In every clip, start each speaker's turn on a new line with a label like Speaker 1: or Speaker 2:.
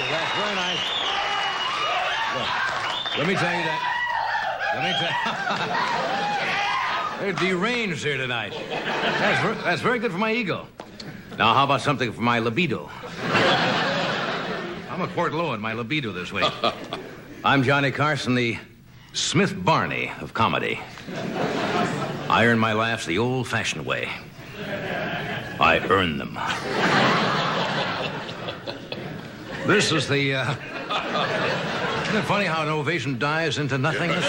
Speaker 1: you. That's very nice. Look, let me tell you that. They're deranged here tonight. That's very good for my ego. Now, how about something for my libido? I'm a Port Low in my libido this week. I'm Johnny Carson, the Smith Barney of comedy. I earn my laughs the old-fashioned way. I earn them. This is the, Isn't it funny how an ovation dies into nothingness?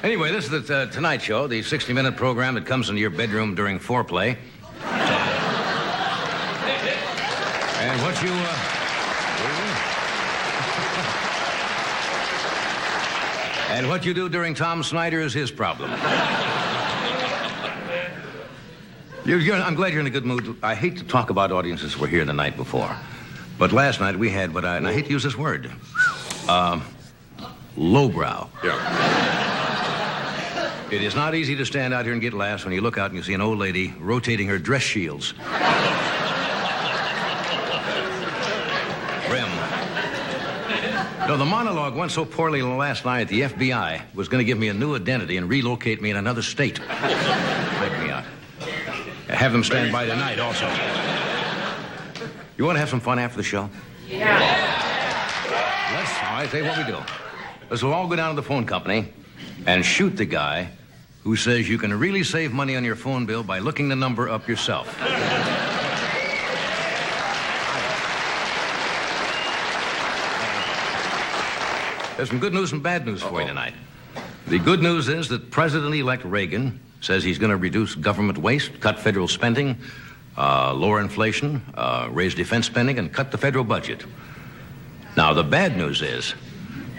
Speaker 1: Anyway, this is the Tonight Show, the 60-minute program that comes into your bedroom during foreplay. And what you, And what you do during Tom Snyder is his problem. I'm glad you're in a good mood. I hate to talk about audiences who were here the night before. But last night we had and I hate to use this word, lowbrow.
Speaker 2: Yeah.
Speaker 1: It is not easy to stand out here and get laughs when you look out and you see an old lady rotating her dress shields. Rim. No, the monologue went so poorly last night, the FBI was going to give me a new identity and relocate me in another state. Break me out. Have them stand by tonight also. You want to have some fun after the show?
Speaker 3: Yeah.
Speaker 1: All right, tell you what we do. Let's all go down to the phone company and shoot the guy who says you can really save money on your phone bill by looking the number up yourself. There's some good news and bad news for you tonight. The good news is that President-elect Reagan says he's going to reduce government waste, cut federal spending, lower inflation, raise defense spending, and cut the federal budget. Now, the bad news is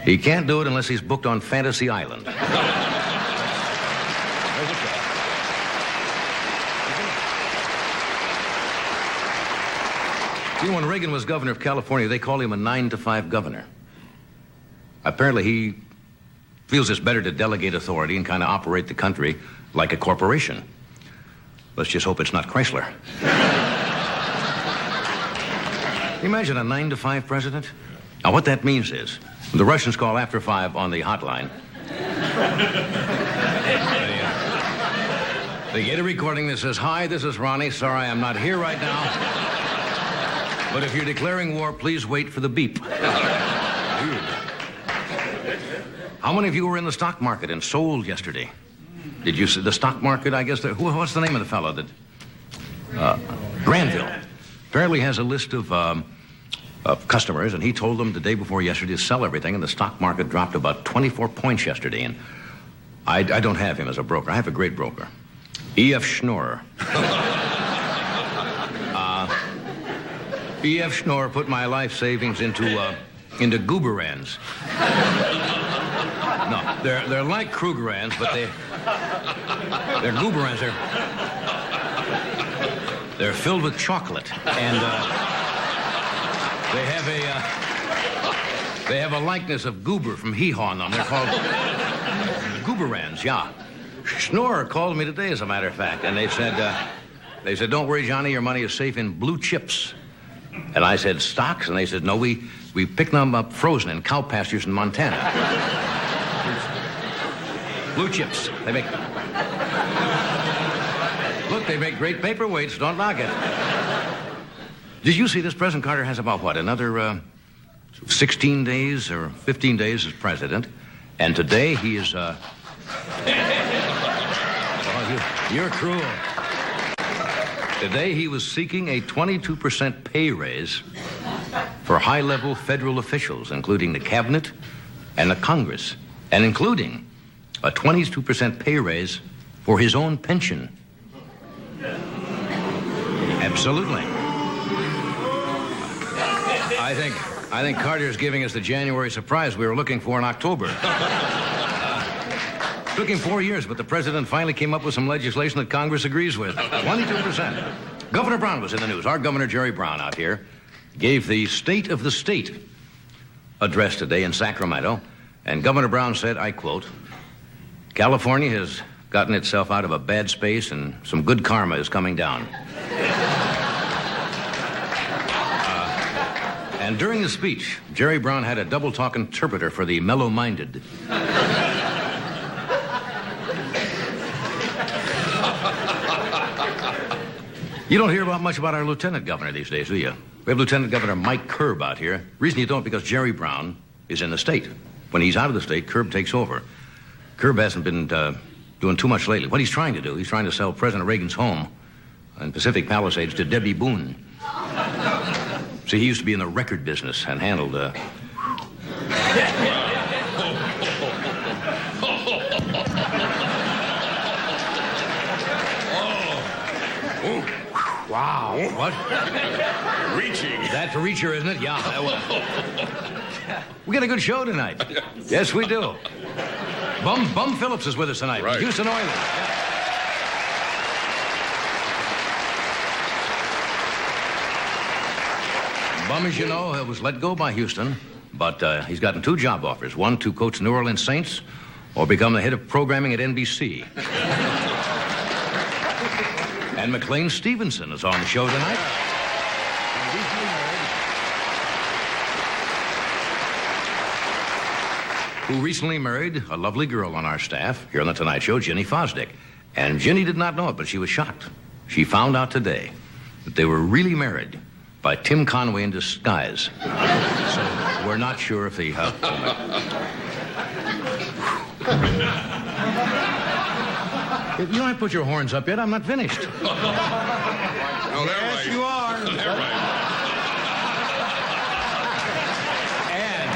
Speaker 1: he can't do it unless he's booked on Fantasy Island. You know, when Reagan was governor of California, they called him a 9-to-5 governor. Apparently, he feels it's better to delegate authority and kind of operate the country like a corporation. Let's just hope it's not Chrysler. Can you imagine a 9-to-5 president? Now, what that means is, the Russians call after 5 on the hotline. They get a recording that says, "Hi, this is Ronnie. Sorry, I'm not here right now. But if you're declaring war, please wait for the beep." How many of you were in the stock market and sold yesterday? Did you see the stock market? I guess, what's the name of the fellow that... Granville. Apparently has a list of customers, and he told them the day before yesterday to sell everything, and the stock market dropped about 24 points yesterday, and I don't have him as a broker. I have a great broker. E.F. Schneer. E.F. Schneer put my life savings into Gooberans. No, they're like Krugerrands, but they're Gooberans. They're filled with chocolate, and they have a likeness of Goober from Hee-Haw on them. They're called Gooberans. Yeah. Schneer called me today, as a matter of fact, and they said, "Don't worry, Johnny, your money is safe in blue chips." And I said, "Stocks?" And they said, "No, we pick them up frozen in cow pastures in Montana." Blue chips. They make... Look, they make great paperweights. Don't knock it. Did you see this? President Carter has about, what, another 16 days or 15 days as president. And today he is... Oh, you're cruel. Today he was seeking a 22% pay raise for high-level federal officials, including the cabinet and the Congress, and including a 22% pay raise for his own pension. Absolutely. I think Carter's giving us the January surprise we were looking for in October. Took him 4 years, but the president finally came up with some legislation that Congress agrees with. 22%. Governor Brown was in the news. Our Governor Jerry Brown out here gave the State of the State address today in Sacramento, and Governor Brown said, I quote, "California has gotten itself out of a bad space and some good karma is coming down." And during the speech, Jerry Brown had a double-talk interpreter for the mellow-minded. You don't hear much about our lieutenant governor these days, do you? We have Lieutenant Governor Mike Curb out here. Reason you don't, because Jerry Brown is in the state. When he's out of the state, Curb takes over. Curb hasn't been doing too much lately. What he's trying to do, he's trying to sell President Reagan's home in Pacific Palisades to Debbie Boone. See, he used to be in the record business and handled... Wow. What?
Speaker 2: Reaching.
Speaker 1: That's a reacher, isn't it? Yeah. We got a good show tonight. Yes, we do. Bum Phillips is with us tonight.
Speaker 2: Right.
Speaker 1: Houston Oilers. Bum, as you know, was let go by Houston, but he's gotten 2 job offers. One to coach New Orleans Saints or become the head of programming at NBC. And McLean Stevenson is on the show tonight. Who recently married a lovely girl on our staff here on The Tonight Show, Ginny Fosdick. And Ginny did not know it, but she was shocked. She found out today that they were really married by Tim Conway in disguise. So we're not sure if the... You don't have to put your horns up yet. I'm not finished.
Speaker 2: No, yes,
Speaker 3: you are.
Speaker 2: They're right.
Speaker 1: And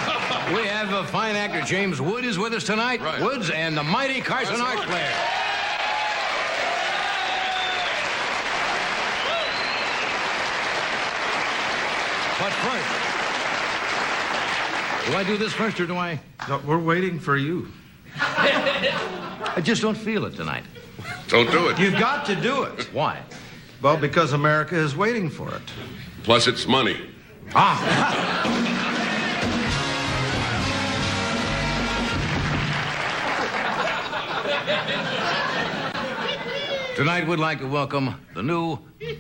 Speaker 1: we have a fine actor, James Wood, is with us tonight.
Speaker 2: Right.
Speaker 1: Woods and the mighty Carson Art Player. But first, do I do this first or do I?
Speaker 3: No, we're waiting for you.
Speaker 1: I just don't feel it tonight.
Speaker 2: Don't do it.
Speaker 3: You've got to do it.
Speaker 1: Why?
Speaker 3: Well, because America is waiting for it.
Speaker 2: Plus, it's money.
Speaker 1: Tonight, we'd like to welcome the new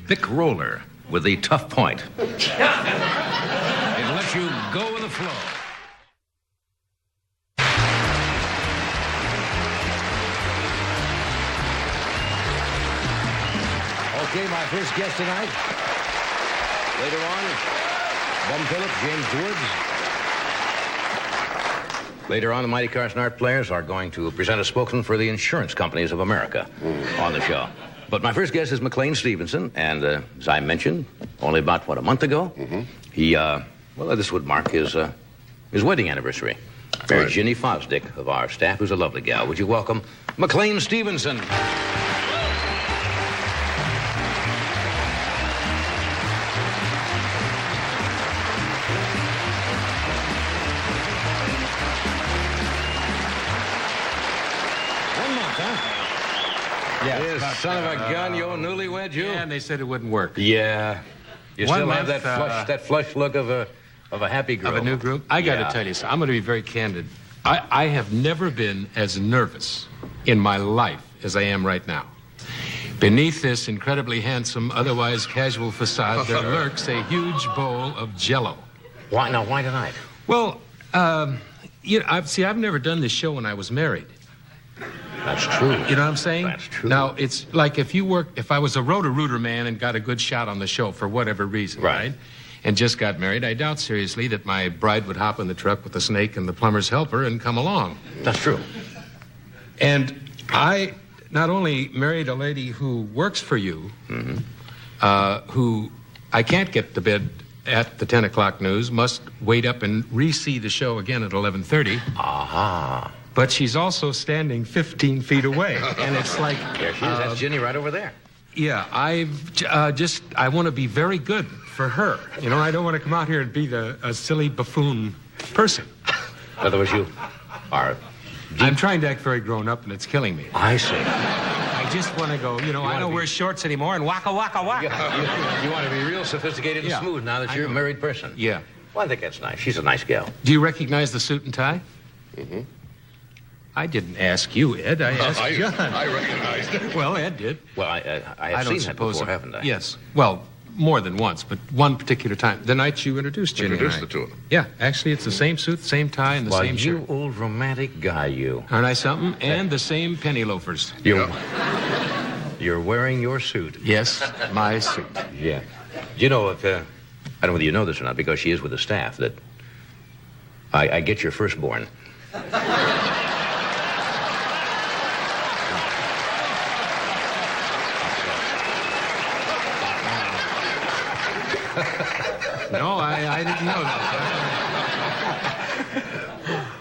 Speaker 1: Bic Roller with the tough point. It lets you go with the flow. Okay, my first guest tonight. Later on, Bum Phillips, James Woods. Later on, the mighty Carson Art Players are going to present a spokesman for the insurance companies of America on the show. But my first guest is McLean Stevenson, and as I mentioned, only about, a month ago, he, this would mark his wedding anniversary. Married Ginny Fosdick of our staff, who's a lovely gal. Would you welcome McLean Stevenson?
Speaker 3: Yeah,
Speaker 1: Son of a gun, you newlywed, you?
Speaker 4: Yeah, and they said it wouldn't work.
Speaker 1: Yeah. You
Speaker 4: One
Speaker 1: still have
Speaker 4: month,
Speaker 1: that flush look of a happy girl.
Speaker 4: Of a new group? I got to tell you something. I'm going to be very candid. I have never been as nervous in my life as I am right now. Beneath this incredibly handsome, otherwise casual facade, there lurks a huge bowl of Jell-O.
Speaker 1: Why tonight?
Speaker 4: Well, I've never done this show when I was married.
Speaker 1: That's true.
Speaker 4: You know what I'm saying?
Speaker 1: That's true.
Speaker 4: Now, it's like if I was a Roto-Rooter man and got a good shot on the show for whatever reason, right? And just got married, I doubt seriously that my bride would hop in the truck with the snake and the plumber's helper and come along.
Speaker 1: That's true.
Speaker 4: And I not only married a lady who works for you, who I can't get to bed at the 10 o'clock news, must wait up and re-see the show again at 11:30.
Speaker 1: Aha.
Speaker 4: But she's also standing 15 feet away. And it's like...
Speaker 1: There she is. That's Ginny right over there.
Speaker 4: Yeah, I want to be very good for her. You know, I don't want to come out here and be a silly buffoon person.
Speaker 1: In other words, you are...
Speaker 4: I'm trying to act very grown up, and it's killing me.
Speaker 1: I see.
Speaker 4: I just want to go, I don't wear shorts anymore, and waka, waka, waka.
Speaker 1: You want to be real sophisticated and smooth now that you're a married person.
Speaker 4: Yeah.
Speaker 1: Well, I think that's nice. She's a nice gal.
Speaker 4: Do you recognize the suit and tie? I didn't ask you, Ed. I asked John.
Speaker 2: I recognized it.
Speaker 4: Well, Ed did.
Speaker 1: Well, I have seen that before, haven't I?
Speaker 4: Yes. Well, more than once, but one particular time. The night you introduced Ginny
Speaker 2: Introduced
Speaker 4: and I.
Speaker 2: the two of them.
Speaker 4: Yeah, actually, it's the same suit, same tie, and the
Speaker 1: Well,
Speaker 4: same shirt.
Speaker 1: you old romantic guy, you.
Speaker 4: Aren't I something? And the same penny loafers.
Speaker 1: You're wearing your suit.
Speaker 4: Yes, my suit.
Speaker 1: Yeah. Do you know if, I don't know whether you know this or not, because she is with the staff, that I get your firstborn.
Speaker 4: No, I didn't know that.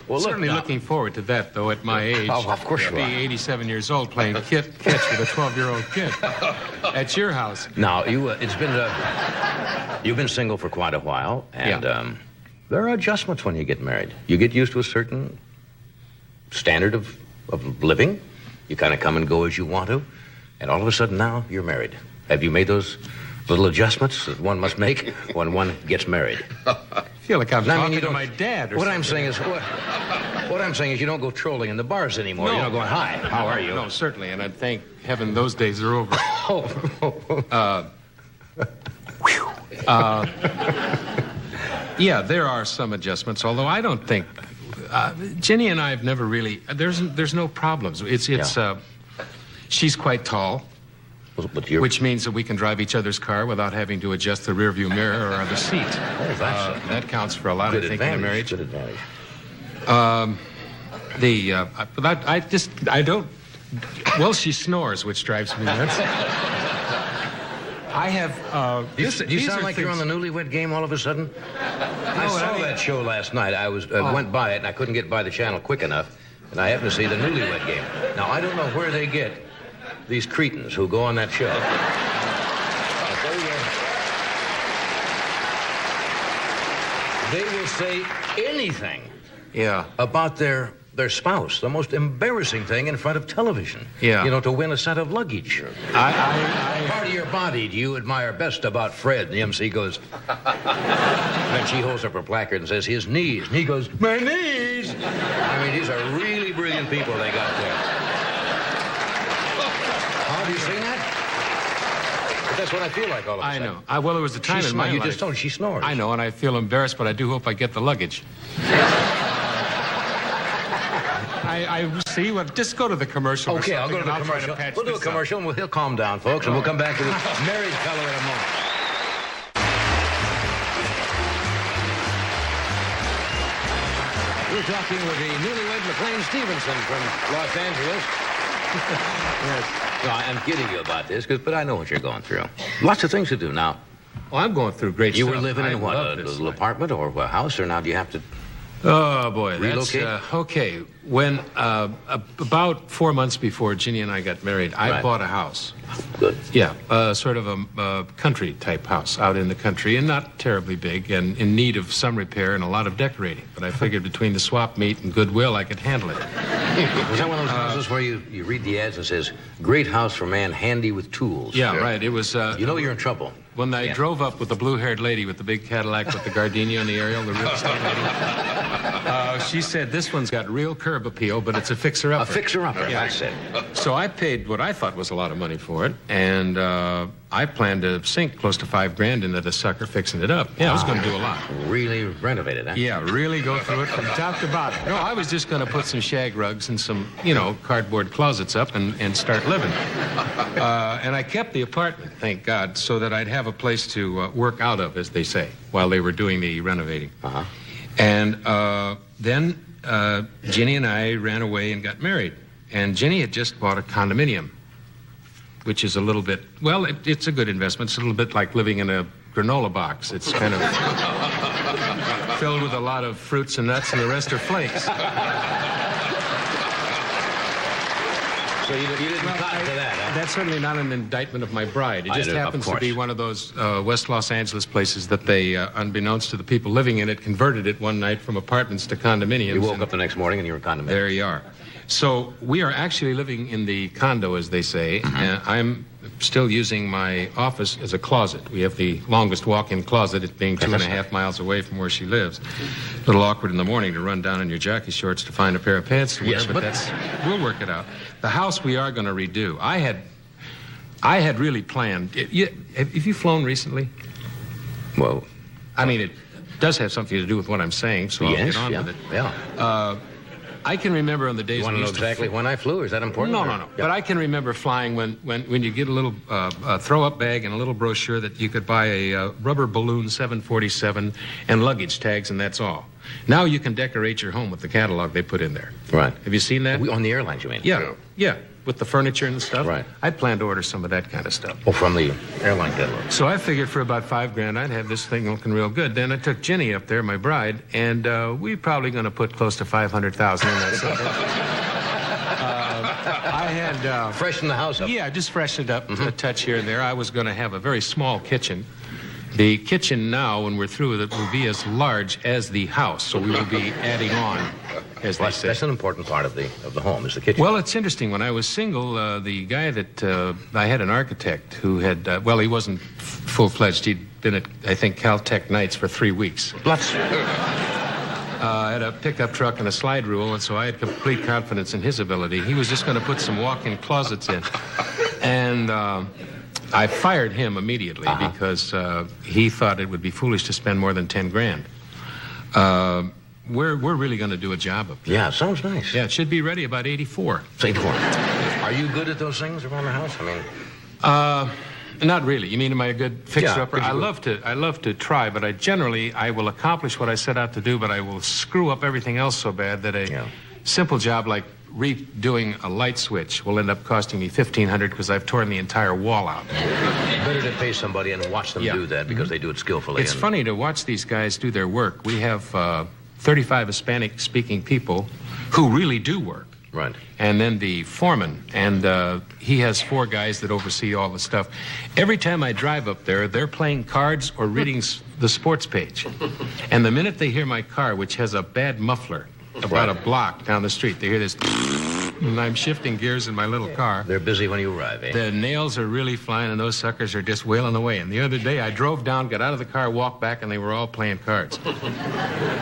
Speaker 1: Well, look,
Speaker 4: Certainly
Speaker 1: now-
Speaker 4: looking forward to that, though, at my age.
Speaker 1: Oh, of course you
Speaker 4: Be
Speaker 1: are.
Speaker 4: 87 years old playing catch with a 12-year-old kid at your house.
Speaker 1: Now, you've been single for quite a while, and there are adjustments when you get married. You get used to a certain standard of living. You kind of come and go as you want to, and all of a sudden now you're married. Have you made those little adjustments that one must make when one gets married?
Speaker 4: I feel like I'm
Speaker 1: I mean,
Speaker 4: talking
Speaker 1: you
Speaker 4: to
Speaker 1: don't-
Speaker 4: my dad or
Speaker 1: What
Speaker 4: something.
Speaker 1: I'm saying is, what I'm saying is, you don't go trolling in the bars anymore.
Speaker 4: No.
Speaker 1: You're not going, "Hi, how are you?"
Speaker 4: No, certainly, and I thank heaven those days are over. Yeah, there are some adjustments, although I don't think... Ginny and I have never really... There's no problems. She's quite tall,
Speaker 1: But you're,
Speaker 4: which means that we can drive each other's car without having to adjust the rearview mirror or the seat. That counts for a lot, I
Speaker 1: good
Speaker 4: think, in a marriage.
Speaker 1: Good advantage.
Speaker 4: But I don't... Well, she snores, which drives me nuts. I have...
Speaker 1: Do you
Speaker 4: these
Speaker 1: sound
Speaker 4: are
Speaker 1: like you're on
Speaker 4: things-
Speaker 1: the Newlywed Game all of a sudden? I saw that show last night. I went by it, and I couldn't get by the channel quick enough, and I happened to see the Newlywed Game. Now, I don't know where they get these cretins who go on that show. But they will say anything about their spouse, the most embarrassing thing in front of television.
Speaker 4: Yeah.
Speaker 1: You know, to win a set of luggage. Part of your body do you admire best about Fred? The MC goes... Then she holds up her placard and says, his knees. And he goes, my knees! I mean, these are really brilliant people they got there. Have you seen that? But that's what I feel like all of a
Speaker 4: I
Speaker 1: sudden.
Speaker 4: know. Well, there was a time in my
Speaker 1: You
Speaker 4: life...
Speaker 1: just told her she snores.
Speaker 4: I know, and I feel embarrassed, but I do hope I get the luggage. I see. Well, just go to the commercial.
Speaker 1: Okay,
Speaker 4: or
Speaker 1: I'll go to
Speaker 4: something,
Speaker 1: the
Speaker 4: and try
Speaker 1: commercial.
Speaker 4: patch
Speaker 1: We'll do a
Speaker 4: this up.
Speaker 1: commercial, and he'll calm down, folks, and we'll come back to this married fellow in a moment. We're talking with the newlywed McLean Stevenson from Los Angeles. Yes. No, I'm kidding you about this, but I know what you're going through. Lots of things to do now.
Speaker 4: Well, I'm going through great
Speaker 1: You
Speaker 4: stuff.
Speaker 1: were living
Speaker 4: I
Speaker 1: in what,
Speaker 4: love
Speaker 1: a
Speaker 4: this
Speaker 1: little
Speaker 4: life.
Speaker 1: apartment or a house, or now do you have to...
Speaker 4: Oh, boy.
Speaker 1: Relocate?
Speaker 4: That's, okay. When, about 4 months before Ginny and I got married, I
Speaker 1: Right.
Speaker 4: bought a house.
Speaker 1: Good.
Speaker 4: Yeah, sort of a country-type house out in the country, and not terribly big, and in need of some repair and a lot of decorating. But I figured between the swap meet and Goodwill, I could handle it.
Speaker 1: Was that one of those houses where you read the ads and says, great house for man handy with tools?
Speaker 4: Yeah, right. It was...
Speaker 1: You know you're in trouble.
Speaker 4: When I
Speaker 1: Yeah.
Speaker 4: drove up with the blue-haired lady with the big Cadillac with the gardenia on the aerial, the real estate lady, she said, this one's got real curb appeal, but it's a fixer-upper.
Speaker 1: A fixer-upper,
Speaker 4: Yeah.
Speaker 1: I said.
Speaker 4: So I paid what I thought was a lot of money for it, and I planned to sink close to $5,000 into the sucker fixing it up. Yeah, I was going to do a lot.
Speaker 1: Really renovated, huh?
Speaker 4: Yeah, really go through it from top to bottom. No, I was just going to put some shag rugs and some, cardboard closets up and start living. And I kept the apartment, thank God, so that I'd have a place to work out of, as they say, while they were doing the renovating.
Speaker 1: Uh-huh.
Speaker 4: And then Ginny and I ran away and got married. And Ginny had just bought a condominium, which is a little bit, well, it's a good investment. It's a little bit like living in a granola box. It's kind of filled with a lot of fruits and nuts, and the rest are flakes.
Speaker 1: So you didn't cotton to that, huh?
Speaker 4: That's certainly not an indictment of my bride. It
Speaker 1: I
Speaker 4: just
Speaker 1: do, of
Speaker 4: happens to
Speaker 1: course.
Speaker 4: be one of those West Los Angeles places that they, unbeknownst to the people living in it, converted it one night from apartments to condominiums.
Speaker 1: You woke
Speaker 4: and
Speaker 1: up the next morning and you were in condominium.
Speaker 4: there you are. So we are actually living in the condo, as they say. And I'm still using my office as a closet. We have the longest walk-in closet, it being 2.5 miles away from where she lives. A little awkward in the morning to run down in your jockey shorts to find a pair of pants to wear,
Speaker 1: Yes,
Speaker 4: but
Speaker 1: but-
Speaker 4: we'll work it out. The house we are going to redo. I had I had really planned. Have you flown recently?
Speaker 1: Well,
Speaker 4: I mean, it does have something to do with what I'm saying, so I'll get on with it.
Speaker 1: Yeah.
Speaker 4: I can remember on the days
Speaker 1: You want to know exactly when I flew? Is that important?
Speaker 4: No.
Speaker 1: Yeah.
Speaker 4: But I can remember flying when you get a little throw-up bag and a little brochure that you could buy a rubber balloon 747 and luggage tags, and that's all. Now you can decorate your home with the catalog they put in there.
Speaker 1: Right.
Speaker 4: Have you seen that?
Speaker 1: On the airlines, you mean?
Speaker 4: Yeah. With the furniture and stuff.
Speaker 1: Right.
Speaker 4: I plan to order some of that kind of stuff.
Speaker 1: Oh, from the airline catalog.
Speaker 4: So I figured for about $5,000 I'd have this thing looking real good. Then I took Ginny up there, my bride, and we're probably going to put close to $500,000 in that sucker. I had
Speaker 1: Freshen the house up.
Speaker 4: Yeah, just freshen it up a touch here and there. I was going to have a very small kitchen. The kitchen now, when we're through with it, will be as large as the house, so we will be adding on, as they say.
Speaker 1: That's an important part of the home, is the kitchen.
Speaker 4: Well, it's interesting. When I was single, the guy that I had an architect who had, he wasn't full-fledged. He'd been at, I think, Caltech nights for 3 weeks. I had a pickup truck and a slide rule, and so I had complete confidence in his ability. He was just going to put some walk-in closets in. And I fired him immediately because he thought it would be foolish to spend more than $10,000. We're really going to do a job up there.
Speaker 1: Yeah, sounds nice.
Speaker 4: Yeah, it should be ready about 84.
Speaker 1: It's 84. Are you good at those things around the house? I mean...
Speaker 4: Not really. You mean, am I a good fixer-upper?
Speaker 1: Yeah,
Speaker 4: I love to try, but I will accomplish what I set out to do, but I will screw up everything else so bad that a simple job like redoing a light switch will end up costing me $1,500 because I've torn the entire wall out.
Speaker 1: Better to pay somebody and watch them do that because they do it skillfully.
Speaker 4: It's funny to watch these guys do their work. We have 35 Hispanic-speaking people who really do work.
Speaker 1: Right.
Speaker 4: And then the foreman, and he has 4 guys that oversee all the stuff. Every time I drive up there, they're playing cards or reading the sports page. And the minute they hear my car, which has a bad muffler about a block down the street, they hear this, and I'm shifting gears in my little car.
Speaker 1: They're busy when you arrive, eh?
Speaker 4: The nails are really flying, and those suckers are just wailing away. And the other day, I drove down, got out of the car, walked back, and they were all playing cards.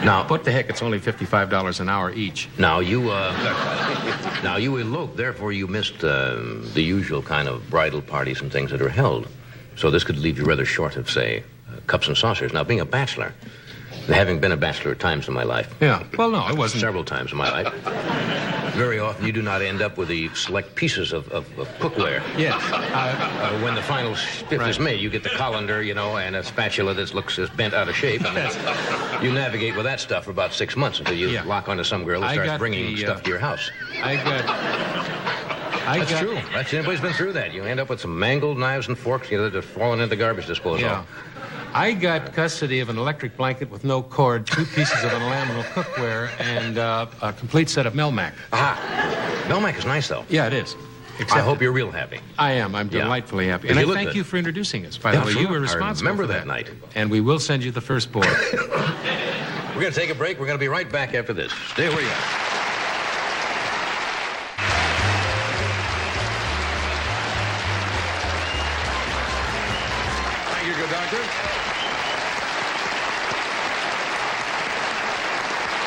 Speaker 4: Now, what the heck? It's only $55 an hour each.
Speaker 1: Now you eloped, therefore you missed the usual kind of bridal parties and things that are held. So this could leave you rather short of, say, cups and saucers. Now, being a bachelor, having been a bachelor at times in my life.
Speaker 4: Yeah. Well, no, I wasn't.
Speaker 1: Several times in my life. Very often you do not end up with the select pieces of cookware.
Speaker 4: Yes.
Speaker 1: When the final spiff is made, you get the colander, and a spatula that looks as bent out of shape. And you navigate with that stuff for about 6 months until you lock onto some girl who starts bringing stuff to your house. That's true. Anybody's been through that. You end up with some mangled knives and forks, that are falling into the garbage disposal.
Speaker 4: Yeah. I got custody of an electric blanket with no cord, 2 pieces of enamel cookware, and a complete set of Melmac.
Speaker 1: Melmac is nice, though.
Speaker 4: Yeah, it is.
Speaker 1: I hope you're real happy.
Speaker 4: I am. I'm delightfully happy. And I thank you for introducing us. By the way, you were responsible
Speaker 1: I remember
Speaker 4: for
Speaker 1: that night.
Speaker 4: And we will send you the first board.
Speaker 1: We're going to take a break. We're going to be right back after this. Stay where you are.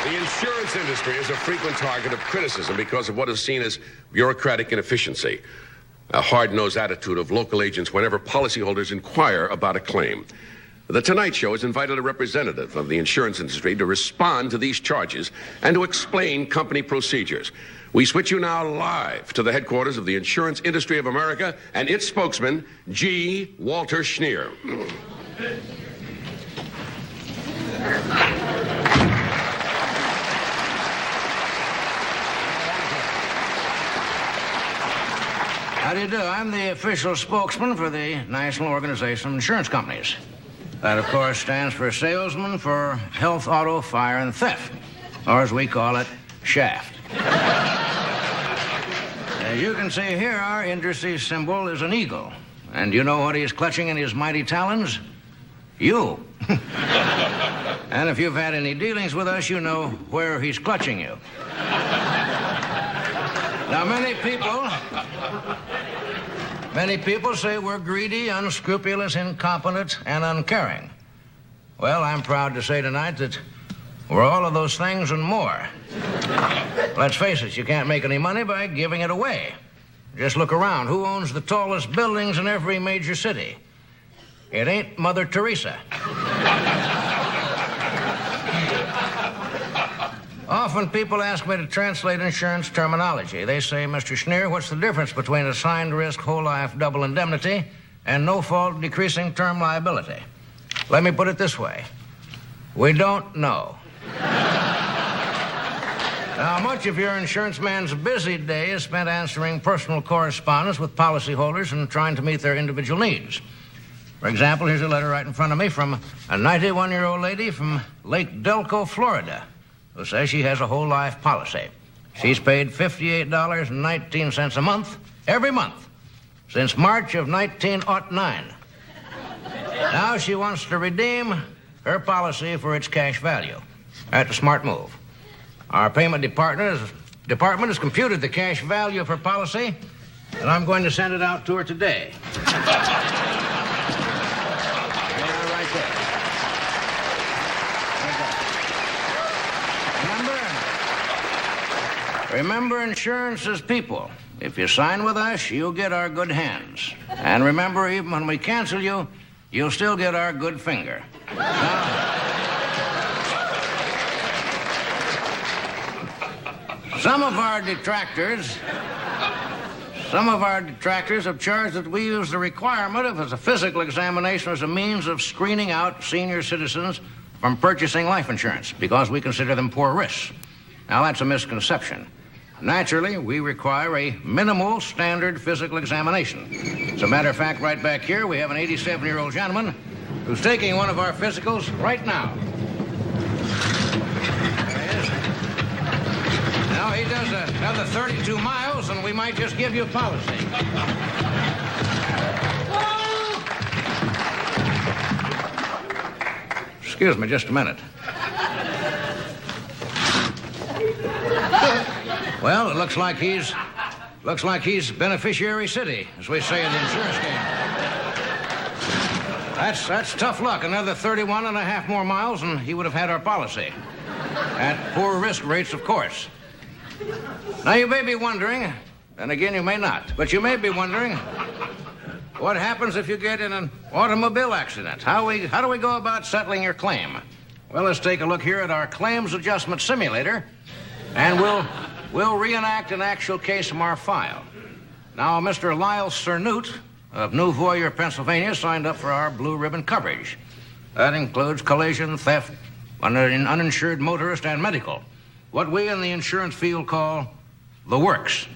Speaker 2: The insurance industry is a frequent target of criticism because of what is seen as bureaucratic inefficiency, a hard-nosed attitude of local agents whenever policyholders inquire about a claim. The Tonight Show has invited a representative of the insurance industry to respond to these charges and to explain company procedures. We switch you now live to the headquarters of the Insurance Industry of America and its spokesman, G. Walter Schneer.
Speaker 5: How do you do? I'm the official spokesman for the National Organization of Insurance Companies. That, of course, stands for Salesman for Health, Auto, Fire, and Theft, or as we call it, SHAFT. As you can see here, our industry symbol is an eagle. And you know what he's clutching in his mighty talons? You. And if you've had any dealings with us, you know where he's clutching you. Now, many people say we're greedy, unscrupulous, incompetent, and uncaring. Well, I'm proud to say tonight that we're all of those things and more. Let's face it, you can't make any money by giving it away. Just look around. Who owns the tallest buildings in every major city? It ain't Mother Teresa. Often people ask me to translate insurance terminology. They say, Mr. Schneer, what's the difference between assigned risk, whole life, double indemnity, and no-fault decreasing term liability? Let me put it this way. We don't know. Now, much of your insurance man's busy day is spent answering personal correspondence with policyholders and trying to meet their individual needs. For example, here's a letter right in front of me from a 91-year-old lady from Lake Delco, Florida, who says she has a whole life policy. She's paid $58.19 a month, every month, since March of 1909. Now she wants to redeem her policy for its cash value. That's a smart move. Our payment department has computed the cash value of her policy, and I'm going to send it out to her today. Right there. Remember, insurance is people. If you sign with us, you'll get our good hands. And remember, even when we cancel you, you'll still get our good finger. Now, some of our detractors have charged that we use the requirement of a physical examination as a means of screening out senior citizens from purchasing life insurance because we consider them poor risks. Now, that's a misconception. Naturally, we require a minimal standard physical examination. As a matter of fact, right back here, we have an 87-year-old gentleman who's taking one of our physicals right now. Now, he does another 32 miles, and we might just give you a policy. Excuse me just a minute. Well, it looks like he's beneficiary city, as we say in the insurance game. That's tough luck. Another 31 and a half more miles, and he would have had our policy. At poor risk rates, of course. Now, you may be wondering, and again, you may not, but you may be wondering, what happens if you get in an automobile accident? How do we go about settling your claim? Well, let's take a look here at our claims adjustment simulator, and we'll reenact an actual case from our file. Now, Mr. Lyle Cernute of New Voyer, Pennsylvania, signed up for our blue ribbon coverage. That includes collision, theft, uninsured motorist, and medical. What we in the insurance field call the works.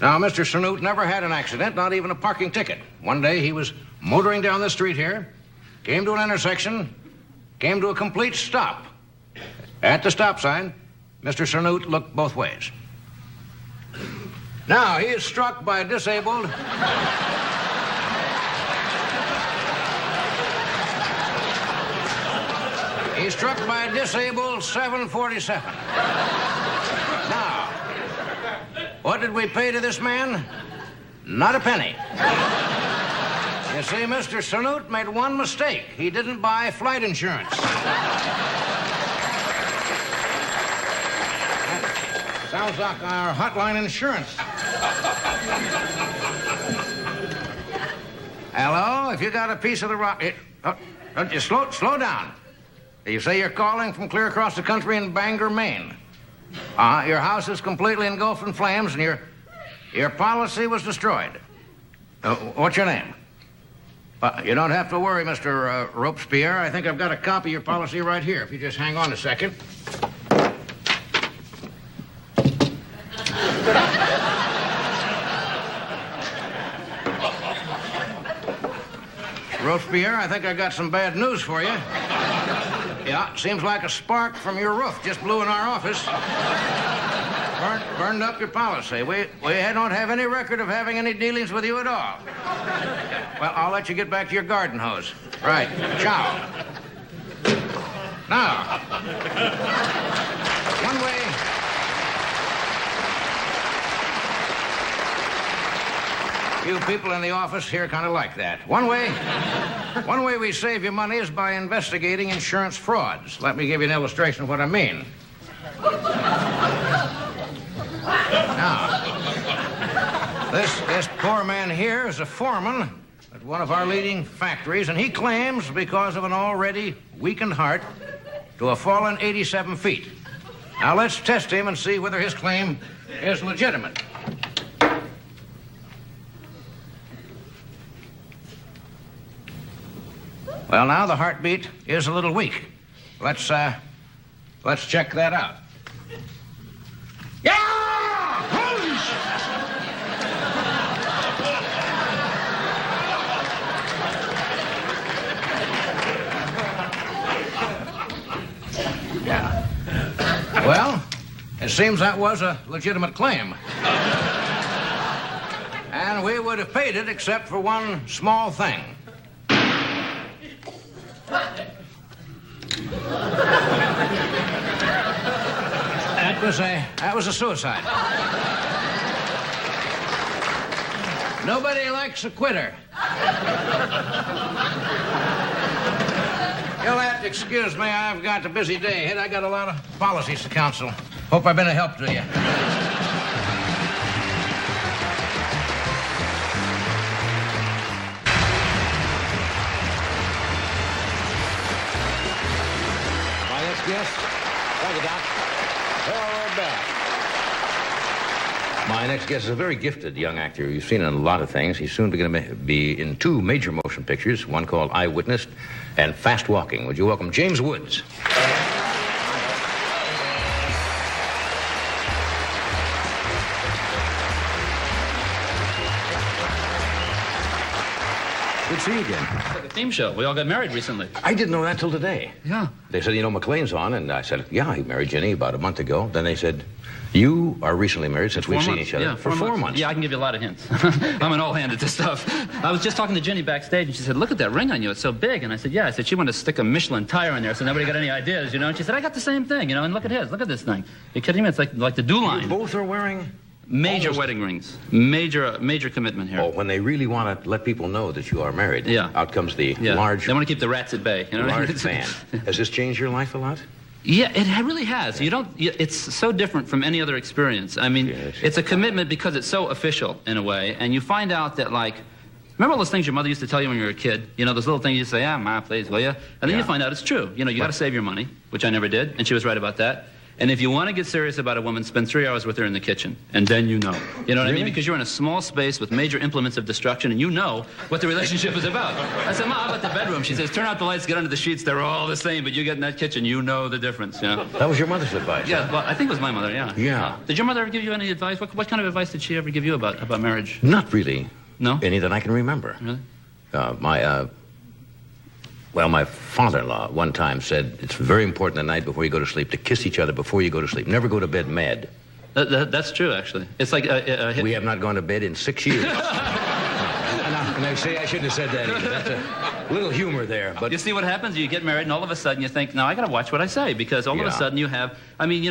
Speaker 5: Now, Mr. Cernute never had an accident, not even a parking ticket. One day he was motoring down the street here, came to an intersection, came to a complete stop. At the stop sign, Mr. Cernute looked both ways. Now, he is struck by a disabled... He's struck by a disabled 747. Now, what did we pay to this man? Not a penny. You see, Mr. Cernute made one mistake. He didn't buy flight insurance. Sounds like our hotline insurance. Hello, if you got a piece of the rock... Don't you slow down. You say you're calling from clear across the country in Bangor, Maine. Your house is completely engulfed in flames, and your policy was destroyed. What's your name? You don't have to worry, Mr. Robespierre. I think I've got a copy of your policy right here. If you just hang on a second. Robespierre, I think I got some bad news for you. Yeah, it seems like a spark from your roof just blew in our office. Burned up your policy. We don't have any record of having any dealings with you at all. Well, I'll let you get back to your garden hose. Right. Ciao. Now, one way... You people in the office here kind of like that. One way we save you money is by investigating insurance frauds. Let me give you an illustration of what I mean. Now, This poor man here is a foreman at one of our leading factories, and he claims, because of an already weakened heart, to have fallen 87 feet. Now, let's test him and see whether his claim is legitimate. Well, now the heartbeat is a little weak. Let's check that out. Yeah! Yeah. Well, it seems that was a legitimate claim. And we would have paid it except for one small thing. That was a suicide. Nobody likes a quitter. You'll have to excuse me. I've got a busy day ahead. I got a lot of policies to counsel. Hope I've been a help to you. My next guest. Thank you, Doc. Well, we're back. My next guest is a very gifted young actor. You've seen in a lot of things. He's soon going to be in 2 major motion pictures, one called Eyewitness and Fast Walking. Would you welcome James Woods? Good to see you again.
Speaker 6: It's like a theme show. We all got married recently.
Speaker 1: I didn't know that till today.
Speaker 6: Yeah.
Speaker 1: They said, McLean's on, and I said, yeah, he married Jenny about a month ago. Then they said, you are recently married since we've seen each other.
Speaker 6: Yeah,
Speaker 1: for 4 months.
Speaker 6: Yeah, I can give you a lot of hints. I'm an all-hand at this stuff. I was just talking to Jenny backstage, and she said, look at that ring on you. It's so big. And I said, yeah. I said, she wanted to stick a Michelin tire in there so nobody got any ideas, And she said, I got the same thing, and look at his. Look at this thing. You kidding me? It's like the do line.
Speaker 1: You both are wearing...
Speaker 6: Major wedding rings. Major commitment here.
Speaker 1: Oh, when they really want to let people know that you are married, out comes the large...
Speaker 6: They want to keep the rats at bay.
Speaker 1: Large fan. Has this changed your life a lot?
Speaker 6: Yeah, it really has. It's so different from any other experience. I mean, it's a commitment because it's so official in a way, and you find out that, remember all those things your mother used to tell you when you were a kid? Those little things you say, Ma, please, will you? And then you find out it's true. You got to save your money, which I never did, and she was right about that. And if you want to get serious about a woman, spend 3 hours with her in the kitchen, and then you know. You know what I mean? Because you're in a small space with major implements of destruction, and you know what the relationship is about. I said, Ma, how about the bedroom? She says, turn out the lights, get under the sheets. They're all the same, but you get in that kitchen, you know the difference.
Speaker 1: That was your mother's advice.
Speaker 6: Yeah, well, I think it was my mother. Yeah.
Speaker 1: Yeah.
Speaker 6: Did your mother ever give you any advice? What kind of advice did she ever give you about marriage?
Speaker 1: Not really.
Speaker 6: No.
Speaker 1: Any that I can remember.
Speaker 6: Really?
Speaker 1: My father-in-law one time said it's very important the night before you go to sleep to kiss each other before you go to sleep. Never go to bed mad.
Speaker 6: That's true, actually. It's like
Speaker 1: we have not gone to bed in 6 years. And I say I shouldn't have said that either. That's a little humor there. But
Speaker 6: you see what happens? You get married, and all of a sudden you think, now I got to watch what I say, because all of a sudden you have. I mean,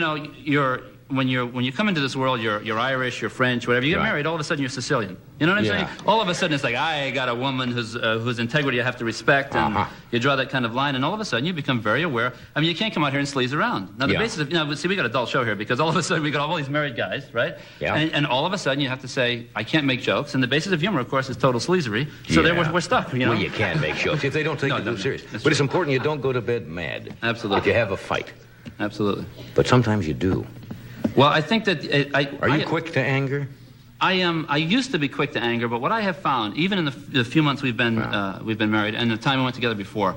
Speaker 6: when you come into this world, you're Irish, you're French, whatever. You get married, all of a sudden you're Sicilian. You know what I'm saying? All of a sudden it's like, I got a woman whose integrity I have to respect, and you draw that kind of line, and all of a sudden you become very aware. I mean, you can't come out here and sleaze around. Now the basis of, see, we got a dull show here, because all of a sudden we got all these married guys, right? Yeah. And all of a sudden you have to say, I can't make jokes, and the basis of humor, of course, is total sleazery. So there we're stuck.
Speaker 1: Well, you can make jokes if they don't take it too serious. But it's important you don't go to bed mad.
Speaker 6: Absolutely.
Speaker 1: If you have a fight.
Speaker 6: Absolutely.
Speaker 1: But sometimes you do.
Speaker 6: Well, I think that
Speaker 1: Are you quick to anger?
Speaker 6: I am. I used to be quick to anger, but what I have found, even in the few months we've been married, and the time we went together before,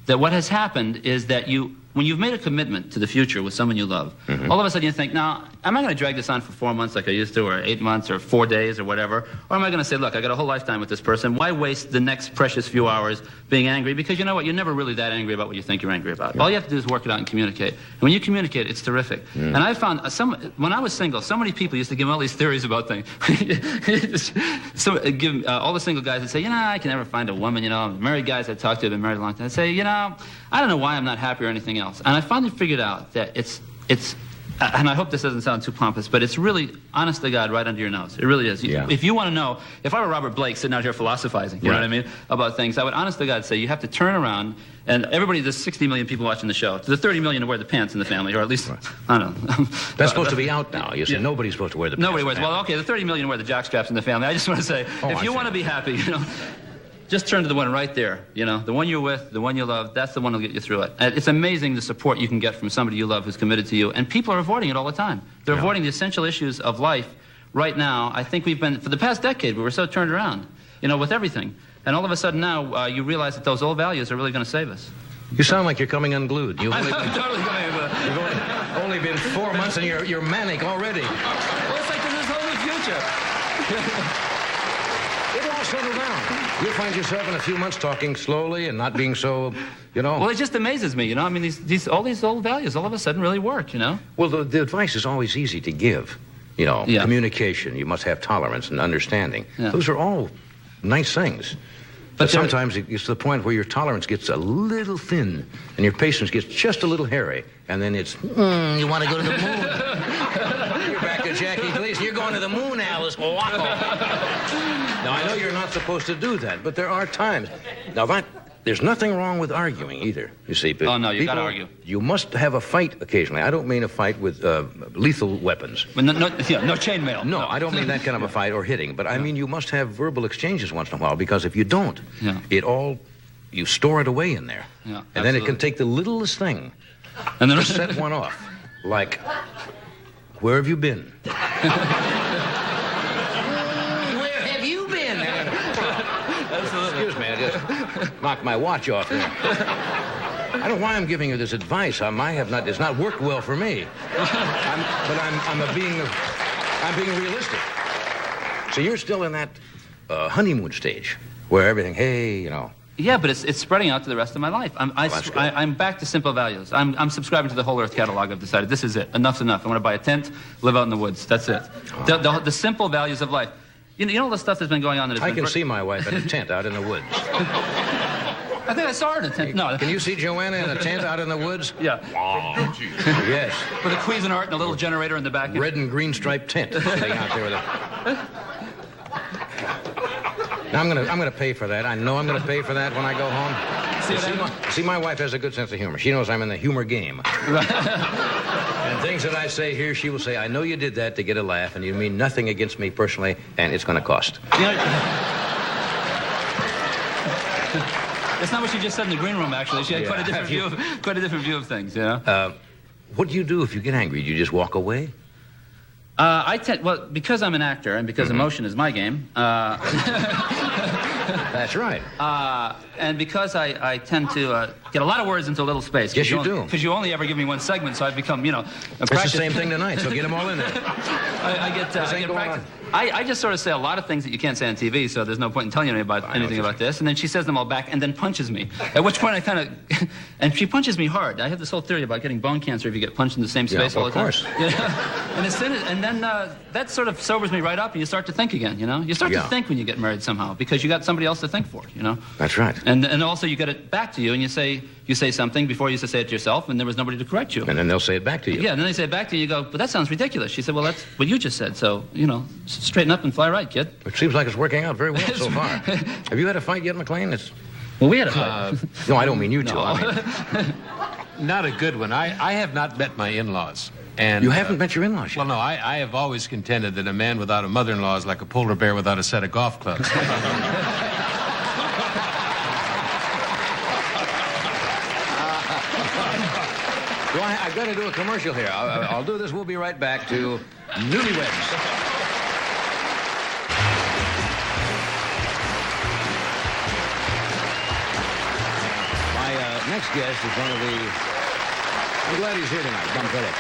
Speaker 6: that what has happened is that when you've made a commitment to the future with someone you love, all of a sudden you think, now, am I going to drag this on for 4 months like I used to, or 8 months, or 4 days, or whatever? Or am I going to say, look, I got a whole lifetime with this person. Why waste the next precious few hours being angry? Because you know what? You're never really that angry about what you think you're angry about. All you have to do is work it out and communicate. And when you communicate, it's terrific. And I found, when I was single, so many people used to give me all these theories about things. All the single guys would say, I can never find a woman, married guys I talk to have been married a long time. I'd say, I don't know why I'm not happy or anything else. And I finally figured out that it's and I hope this doesn't sound too pompous, but it's really, honest to God, right under your nose. It really is.
Speaker 1: Yeah.
Speaker 6: If you want to know, if I were Robert Blake sitting out here philosophizing, you know what I mean, about things, I would honest to God say you have to turn around, and everybody, there's 60 million people watching the show. To the 30 million to wear the pants in the family, or at least, I don't know.
Speaker 1: That's supposed to be out now. You say nobody's supposed to wear the pants.
Speaker 6: Nobody wears. Well, okay, the 30 million wear the jock straps in the family. I just want to say, if you want to be happy, you know, just turn to the one right there, you know, the one you're with, the one you love, that's the one that'll get you through it. And it's amazing the support you can get from somebody you love who's committed to you, and people are avoiding it all the time. They're avoiding the essential issues of life right now. I think we've been, for the past decade, we were so turned around, you know, with everything. And all of a sudden now, you realize that those old values are really going to save us.
Speaker 1: You sound like you're coming unglued. You've only,
Speaker 6: Totally coming unglued.
Speaker 1: you've only been 4 months and you're manic already.
Speaker 6: Well, it's like there's this whole new future.
Speaker 1: It'll all settle down. You'll find yourself in a few months talking slowly and not being so, you know.
Speaker 6: Well, it just amazes me, you know. I mean, all these old values all of a sudden really work, you know.
Speaker 1: Well, the advice is always easy to give. You know, communication. You must have tolerance and understanding.
Speaker 6: Yeah.
Speaker 1: Those are all nice things. But sometimes it gets to the point where your tolerance gets a little thin and your patience gets just a little hairy. And then it's, you want to go to the moon. You're back to Jackie Gleason. You're going to the moon, Alice. Now, I know you're not supposed to do that, but there are times. Now, there's nothing wrong with arguing either, you see. But
Speaker 6: oh, no, you got to argue.
Speaker 1: You must have a fight occasionally. I don't mean a fight with lethal weapons.
Speaker 6: Well, no chainmail.
Speaker 1: No, I don't mean that kind of a fight or hitting, but I mean you must have verbal exchanges once in a while, because if you don't, you store it away in there.
Speaker 6: Yeah,
Speaker 1: and then it can take the littlest thing
Speaker 6: and then
Speaker 1: to set one off. Like, where have you been? Excuse me, I just knocked my watch off there. I don't know why I'm giving you this advice. It's not worked well for me. I'm being realistic. So you're still in that honeymoon stage where everything, hey, you know.
Speaker 6: Yeah, but it's spreading out to the rest of my life. I'm back to simple values. I'm subscribing to the Whole Earth catalog. I've decided this is it. Enough's enough. I want to buy a tent, live out in the woods. That's it. The simple values of life. You know all the stuff that's been going on.
Speaker 1: I can see my wife in a tent out in the woods.
Speaker 6: I think I saw her in a tent. No.
Speaker 1: Can you see Joanna in a tent out in the woods?
Speaker 6: Yeah.
Speaker 1: Wow. Yes.
Speaker 6: With a Cuisinart and a little generator in the back.
Speaker 1: Red and green striped tent sitting out there with a... Now, I'm gonna pay for that. I know I'm gonna pay for that when I go home. See, my wife has a good sense of humor. She knows I'm in the humor game. And things that I say here, she will say, I know you did that to get a laugh, and you mean nothing against me personally, and it's going to cost.
Speaker 6: That's not what she just said in the green room, actually. She had quite a different view of things, you know?
Speaker 1: What do you do if you get angry? Do you just walk away?
Speaker 6: Well, because I'm an actor and because emotion is my game.
Speaker 1: That's right.
Speaker 6: And because I tend to get a lot of words into a little space.
Speaker 1: Yes, you do.
Speaker 6: Because you only ever give me one segment, so I've become, you know...
Speaker 1: It's the same thing tonight, so get them all in there.
Speaker 6: I get practice. I just sort of say a lot of things that you can't say on TV, so there's no point in telling you anything about this. And then she says them all back and then punches me. At which point I kind of... And she punches me hard. I have this whole theory about getting bone cancer if you get punched in the same space all the time.
Speaker 1: Of course.
Speaker 6: And then that sort of sobers me right up, and you start to think again, you know? You start to think when you get married somehow, because you got somebody else to think for, you know?
Speaker 1: That's right.
Speaker 6: And also you get it back to you, and you say something before you used to say it to yourself, and there was nobody to correct you.
Speaker 1: And then they'll say it back to you.
Speaker 6: Yeah, and then they say it back to you, you go, but that sounds ridiculous. She said, well, that's what you just said, so, you know, straighten up and fly right, kid.
Speaker 1: It seems like it's working out very well so far. Have you had a fight yet, McLean?
Speaker 6: Well, we had a fight.
Speaker 1: No, I don't mean you two.
Speaker 6: No.
Speaker 1: I mean...
Speaker 4: Not a good one. I have not met my in-laws. And,
Speaker 1: you haven't met your in-laws yet?
Speaker 4: Well, no, I have always contended that a man without a mother-in-law is like a polar bear without a set of golf clubs.
Speaker 1: I've got to do a commercial here. I'll do this. We'll be right back to Newlyweds. Next guest is one of the... I'm glad he's here tonight, Bum Phillips.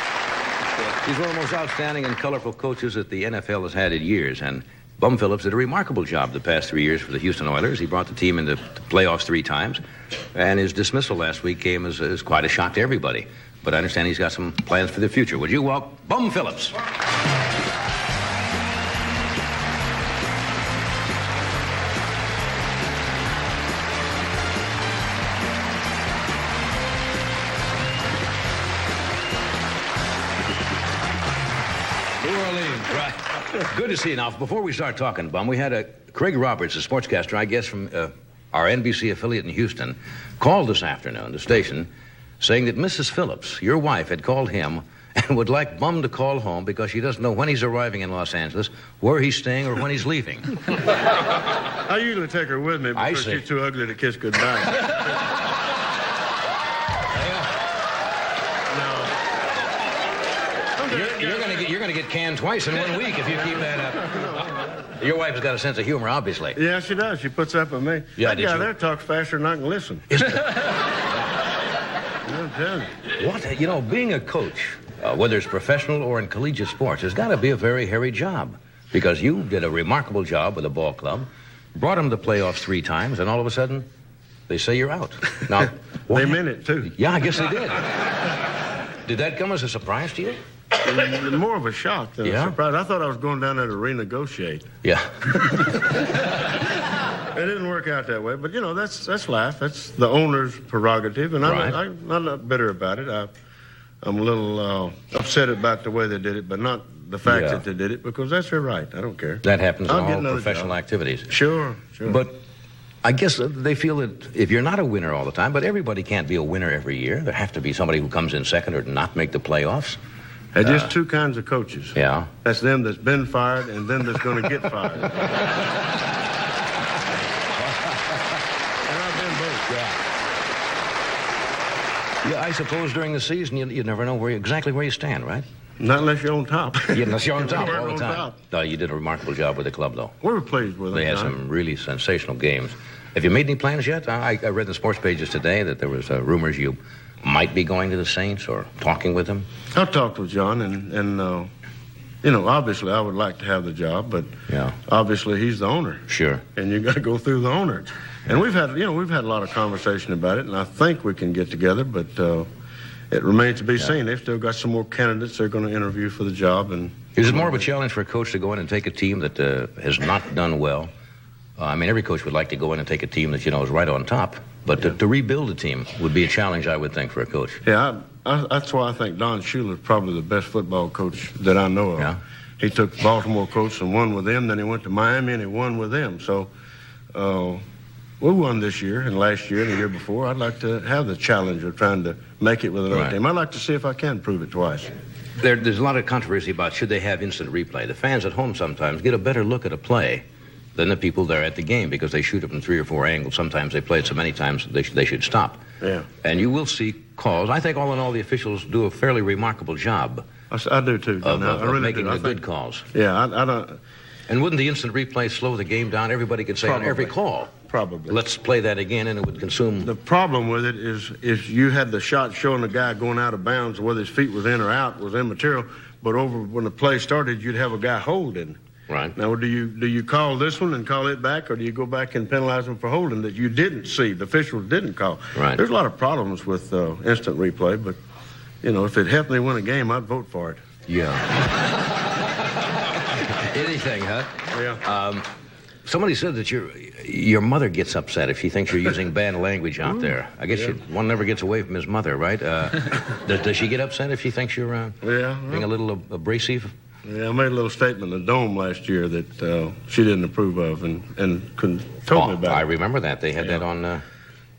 Speaker 1: He's one of the most outstanding and colorful coaches that the NFL has had in years, and Bum Phillips did a remarkable job the past 3 years for the Houston Oilers. He brought the team into the playoffs 3 times, and his dismissal last week came as quite a shock to everybody. But I understand he's got some plans for the future. Would you welcome Bum Phillips? Good to see you. Now, before we start talking, Bum, we had Craig Roberts, a sportscaster, I guess, from our NBC affiliate in Houston, called this afternoon, the station, saying that Mrs. Phillips, your wife, had called him and would like Bum to call home because she doesn't know when he's arriving in Los Angeles, where he's staying, or when he's leaving.
Speaker 7: I usually take her with me because she's too ugly to kiss goodbye.
Speaker 1: You're gonna get canned twice in 1 week if you keep that up. Your wife has got a sense of humor, obviously.
Speaker 7: Yeah, she does. She puts up with me.
Speaker 1: Yeah,
Speaker 7: that guy there talks faster than I can listen.
Speaker 1: What? You know, being a coach, whether it's professional or in collegiate sports, has got to be a very hairy job. Because you did a remarkable job with a ball club, brought them to playoffs 3 times, and all of a sudden, they say you're out. Now,
Speaker 7: they meant it, too.
Speaker 1: Yeah, I guess they did. Did that come as a surprise to you?
Speaker 7: More of a shock than a surprise. I thought I was going down there to renegotiate.
Speaker 1: Yeah.
Speaker 7: It didn't work out that way, but you know that's life. That's the owner's prerogative, and I'm not bitter about it. I'm a little upset about the way they did it, but not the fact that they did it, because that's their right. I don't care.
Speaker 1: That happens in all professional activities.
Speaker 7: Sure.
Speaker 1: But I guess they feel that if you're not a winner all the time, but everybody can't be a winner every year. There have to be somebody who comes in second or not make the playoffs.
Speaker 7: There's just 2 kinds of coaches.
Speaker 1: Yeah.
Speaker 7: That's them that's been fired and them that's going to get fired. And I've been both.
Speaker 1: Yeah, I suppose during the season you never know exactly where you stand, right?
Speaker 7: Not unless you're on top.
Speaker 1: Yeah, unless you're on top all the
Speaker 7: on
Speaker 1: time.
Speaker 7: Top.
Speaker 1: No, you did a remarkable job with the club, though.
Speaker 7: We were pleased with them.
Speaker 1: They had some really sensational games. Have you made any plans yet? I read in the sports pages today that there was rumors you might be going to the Saints or talking with them.
Speaker 7: I talked with John, and you know, obviously I would like to have the job, but obviously he's the owner.
Speaker 1: Sure.
Speaker 7: And you got to go through the owner. And we've had a lot of conversation about it, and I think we can get together, but it remains to be seen. They've still got some more candidates they're going to interview for the job. And
Speaker 1: is it more of a challenge for a coach to go in and take a team that has not done well? I mean, every coach would like to go in and take a team that, is right on top. But to rebuild a team would be a challenge, I would think, for a coach.
Speaker 7: Yeah, that's why I think Don Shula is probably the best football coach that I know of.
Speaker 1: Yeah.
Speaker 7: He took Baltimore coach and won with them, then he went to Miami and he won with them. So we won this year and last year and the year before. I'd like to have the challenge of trying to make it with another team. I'd like to see if I can prove it twice.
Speaker 1: There's a lot of controversy about should they have instant replay. The fans at home sometimes get a better look at a play than the people there at the game because they shoot it from 3 or 4 angles. Sometimes they play it so many times that they should stop.
Speaker 7: Yeah.
Speaker 1: And you will see calls. I think all in all the officials do a fairly remarkable job.
Speaker 7: I do too.
Speaker 1: Of
Speaker 7: really
Speaker 1: making
Speaker 7: do.
Speaker 1: the good calls.
Speaker 7: Yeah, I don't.
Speaker 1: And wouldn't the instant replay slow the game down? Everybody could say on every call,
Speaker 7: probably,
Speaker 1: let's play that again, and it would consume.
Speaker 7: The problem with it is you had the shot showing the guy going out of bounds, whether his feet was in or out was immaterial. But over when the play started, you'd have a guy holding.
Speaker 1: Right.
Speaker 7: Now, do you call this one and call it back, or do you go back and penalize them for holding that you didn't see, the officials didn't call?
Speaker 1: Right.
Speaker 7: There's a lot of problems with instant replay, but, if it helped me win a game, I'd vote for it.
Speaker 1: Yeah. Anything, huh?
Speaker 7: Yeah.
Speaker 1: Somebody said that your mother gets upset if she thinks you're using bad language out there. I guess one never gets away from his mother, right? Does she get upset if she thinks you're being a little abrasive?
Speaker 7: Yeah, I made a little statement in the Dome last year that she didn't approve of and told me about it.
Speaker 1: I remember that. They had that on...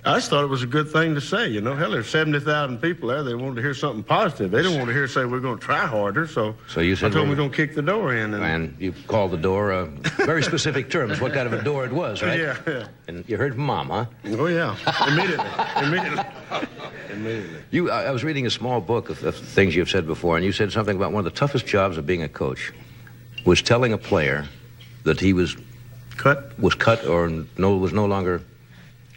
Speaker 7: I just thought it was a good thing to say, Hell, there's 70,000 people there. They wanted to hear something positive. They didn't want to hear say we're going to try harder, so
Speaker 1: you said
Speaker 7: I told them we're going to kick the door in.
Speaker 1: And you called the door very specific terms, what kind of a door it was, right?
Speaker 7: Yeah.
Speaker 1: And you heard from Mom, huh?
Speaker 7: Oh, yeah. Immediately.
Speaker 1: I was reading a small book of things you've said before, and you said something about one of the toughest jobs of being a coach was telling a player that he was cut or was no longer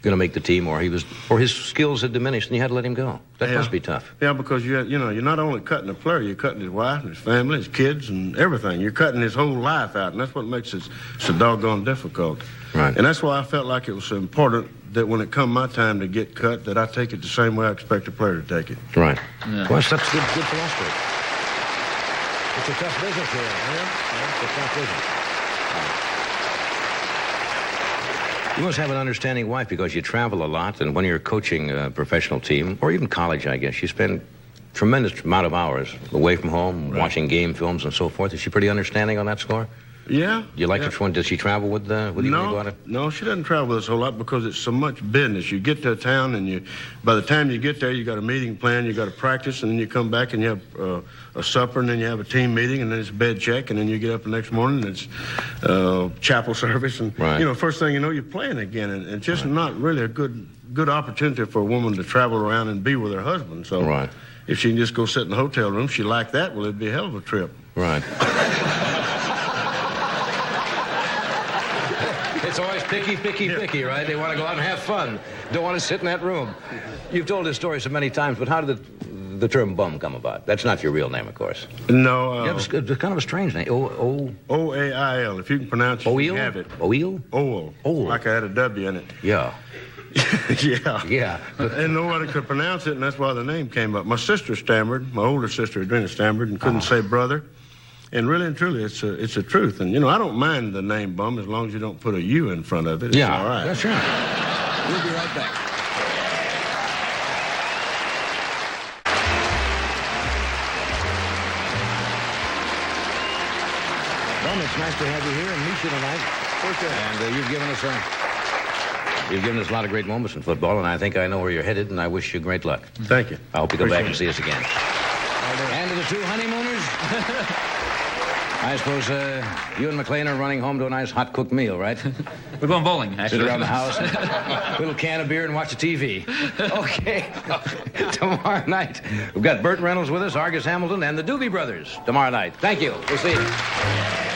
Speaker 1: going to make the team, or his skills had diminished, and you had to let him go. That must be tough.
Speaker 7: Yeah, because you're not only cutting a player, you're cutting his wife and his family, his kids, and everything. You're cutting his whole life out, and that's what makes it so doggone difficult.
Speaker 1: Right.
Speaker 7: And that's why I felt like it was so important that when it come my time to get cut, that I take it the same way I expect a player to take it.
Speaker 1: Right. Yeah. Well, that's good philosophy. It's a tough business here. Yeah, it's a tough business. You must have an understanding wife because you travel a lot, and when you're coaching a professional team, or even college, I guess, you spend tremendous amount of hours away from home, watching game films and so forth. Is she pretty understanding on that score?
Speaker 7: Yeah.
Speaker 1: You like which one? Does she travel with you when you go out?
Speaker 7: No, she doesn't travel with us a whole lot because it's so much business. You get to a town, and by the time you get there, you got a meeting planned, you got to practice, and then you come back and you have a supper, and then you have a team meeting, and then it's a bed check, and then you get up the next morning, and it's chapel service, and first thing you know, you're playing again, and it's just not really a good opportunity for a woman to travel around and be with her husband. So if she can just go sit in the hotel room, she like that, well, it'd be a hell of a trip.
Speaker 1: Right. It's always picky, right? They want to go out and have fun. Don't want to sit in that room. You've told this story so many times, but how did the term bum come about? That's not your real name, of course.
Speaker 7: No.
Speaker 1: It's kind of a strange name.
Speaker 7: O-A-I-L. If you can pronounce it, you have it.
Speaker 1: Oil?
Speaker 7: Oil. Like I had a W in it.
Speaker 1: Yeah.
Speaker 7: Yeah. And nobody could pronounce it, and that's why the name came up. My sister stammered. My older sister, Adrena, stammered and couldn't say brother. And really and truly, it's a truth. And, I don't mind the name bum as long as you don't put a U in front of it. It's all right.
Speaker 1: That's right. We'll be right back. Well, it's nice to have you here and meet you tonight.
Speaker 7: Okay.
Speaker 1: And you've given us a lot of great moments in football, and I think I know where you're headed, and I wish you great luck.
Speaker 7: Thank you.
Speaker 1: I hope you come back and see us again. And to the two honeymooners, I suppose you and McLean are running home to a nice hot-cooked meal, right?
Speaker 6: We're going bowling, actually.
Speaker 1: Sit around the house, a little can of beer, and watch the TV. Okay. Tomorrow night, we've got Burt Reynolds with us, Argus Hamilton, and the Doobie Brothers tomorrow night. Thank you. We'll see you.